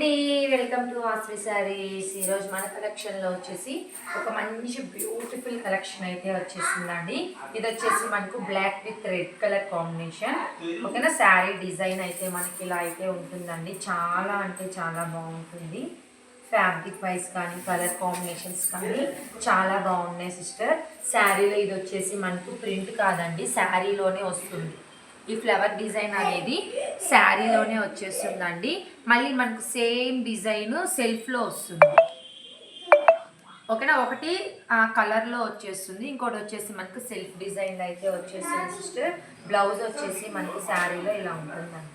అండి, welcome to Vasvi saris. ఈరోజు మన కలెక్షన్లో వచ్చేసి ఒక మంచి బ్యూటిఫుల్ కలెక్షన్ అయితే వచ్చేసిందండి. ఇది వచ్చేసి మనకు black with red colour combination. ఓకేనా, శారీ డిజైన్ అయితే మనకి ఇలా అయితే ఉంటుందండి. చాలా అంటే చాలా బాగుంటుంది. ఫ్యాబ్రిక్ వైజ్ కానీ కలర్ కాంబినేషన్స్ కానీ చాలా బాగున్నాయి సిస్టర్. శారీలో ఇది వచ్చేసి మనకు ప్రింట్ కాదండి, శారీలోనే వస్తుంది. ఈ ఫ్లవర్ డిజైన్ అనేది శారీలోనే వచ్చేస్తుందండి. మళ్ళీ మనకు సేమ్ డిజైన్ సెల్ఫ్లో వస్తుంది. ఓకేనా, ఒకటి కలర్లో వచ్చేస్తుంది, ఇంకోటి వచ్చేసి మనకు సెల్ఫ్ డిజైన్లో అయితే వచ్చేస్తుంది సిస్టర్. బ్లౌజ్ వచ్చేసి మనకు శారీలో ఇలా ఉంటుందండి.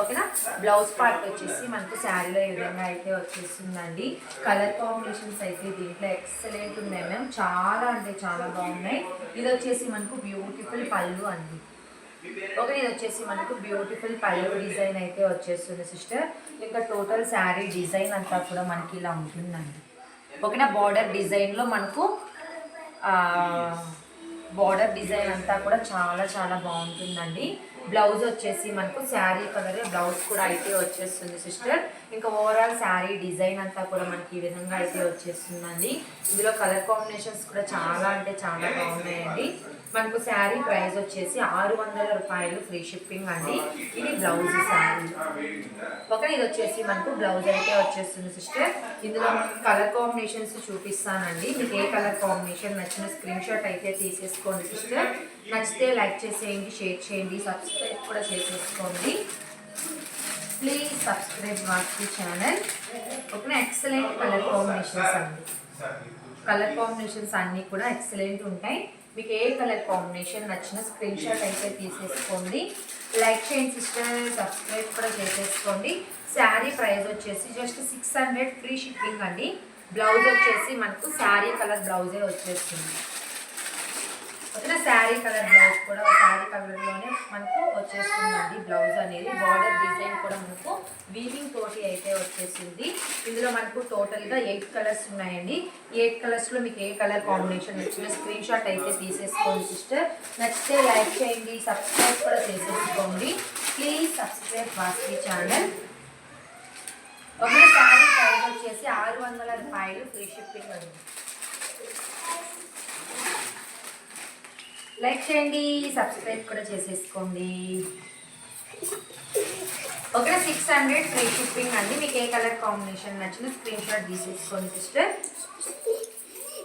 ఓకేనా, బ్లౌజ్ పార్ట్ వచ్చేసి మనకు శారీలో ఈ విధంగా అయితే వచ్చేస్తుందండి. కలర్ కాంబినేషన్స్ అయితే దీంట్లో ఎక్సలెంట్ ఉన్నాయి మ్యామ్, చాలా అంటే చాలా బాగున్నాయి. ఇది వచ్చేసి మనకు బ్యూటిఫుల్ పళ్ళు అండి. ఓకే, ఇది వచ్చేసి మనకు బ్యూటిఫుల్ పళ్ళు డిజైన్ అయితే వచ్చేస్తుంది సిస్టర్. ఇంకా టోటల్ శారీ డిజైన్ అంతా కూడా మనకి ఇలా ఉంటుందండి. ఓకేనా, బార్డర్ డిజైన్లో మనకు బార్డర్ డిజైన్ అంతా కూడా చాలా చాలా బాగుంటుందండి. బ్లౌజ్ వచ్చేసి మనకు శారీ కలర్ బ్లౌజ్ కూడా అయితే వచ్చేస్తుంది సిస్టర్. ఇంకా ఓవరాల్ శారీ డిజైన్ అంతా కూడా మనకి ఈ విధంగా అయితే వచ్చేస్తుందండి. ఇందులో కలర్ కాంబినేషన్స్ కూడా చాలా అంటే చాలా బాగున్నాయండి. మనకు శారీ ప్రైస్ వచ్చేసి 600 రూపాయలు, ఫ్రీ షిప్పింగ్ అండి. ఇది బ్లౌజ్ శారీ. ఓకే, ఇది వచ్చేసి మనకు బ్లౌజ్ అయితే వచ్చేస్తుంది సిస్టర్. ఇందులో కలర్ కాంబినేషన్స్ చూపిస్తానండి. మీకు ఏ కలర్ కాంబినేషన్ నచ్చిన స్క్రీన్ షాట్ అయితే తీసేసుకోండి సిస్టర్. నచ్చితే లైక్ చేసేయండి, షేర్ చేయండి, సబ్స్క్రైబ్ కూడా చేసేసుకోండి. Please subscribe Vasvi channel. ఓకేనా, ఎక్సలెంట్ కలర్ కాంబినేషన్స్ అండి. కలర్ కాంబినేషన్స్ అన్నీ కూడా ఎక్సలెంట్ ఉంటాయి. మీకు ఏ కలర్ కాంబినేషన్ నచ్చిన స్క్రీన్ షాట్ అయితే తీసేసుకోండి. లైక్ చేయండి సిస్టర్, సబ్స్క్రైబ్ కూడా చేసేసుకోండి. శారీ ప్రైస్ వచ్చేసి జస్ట్ 600, ఫ్రీ షిప్పింగ్ అండి. బ్లౌజ్ వచ్చేసి మనకు శారీ కలర్ బ్లౌజే వచ్చేస్తుంది. ఓకేనా, శారీ కలర్ బ్లౌజ్ కూడా శారీ కలర్లోనే మనకు వచ్చేస్తుందండి. బ్లౌజ్ అనేది బార్డర్ డిజైన్ కూడా మనకు వీవింగ్ తోటి అయితే వచ్చేసింది. ఇందులో మనకు టోటల్గా 8 కలర్స్ ఉన్నాయండి. 8 కలర్స్లో మీకు ఏ కలర్ కాంబినేషన్ నచ్చిన స్క్రీన్ షాట్ అయితే తీసేసుకోండి సిస్టర్. నచ్చితే లైక్ చేయండి, సబ్స్క్రైబ్ కూడా చేసేసుకోండి. Please subscribe Vasvi channel. ఒక శారీ ప్రైస్ వచ్చేసి 600 రూపాయలు, ఫ్రీ షిప్పింగ్ అండి. లైక్ చేయండి, సబ్స్క్రైబ్ కూడా చేసేసుకోండి. ఓకే, 600, ఫ్రీ షిప్పింగ్ అండి. మీకు ఏ కలర్ కాంబినేషన్ నచ్చిన స్క్రీన్ షాట్ తీసేసుకోండి సిస్టర్.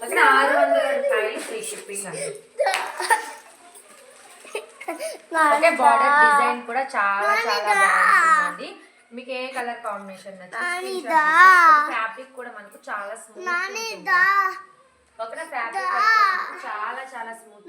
ఓకే, 600 రూపాయలు, ఫ్రీ షిప్పింగ్ అండి. ఓకే, బార్డర్ డిజైన్ కూడా చాలా చాలా బాగుంటుందండి. మీకు ఏ కలర్ కాంబినేషన్ నచ్చిన ఫ్యాబ్రిక్ కూడా మనకు చాలా స్మూత్. ఓకే, ఫ్యాబ్రిక్ చాలా చాలా స్మూత్.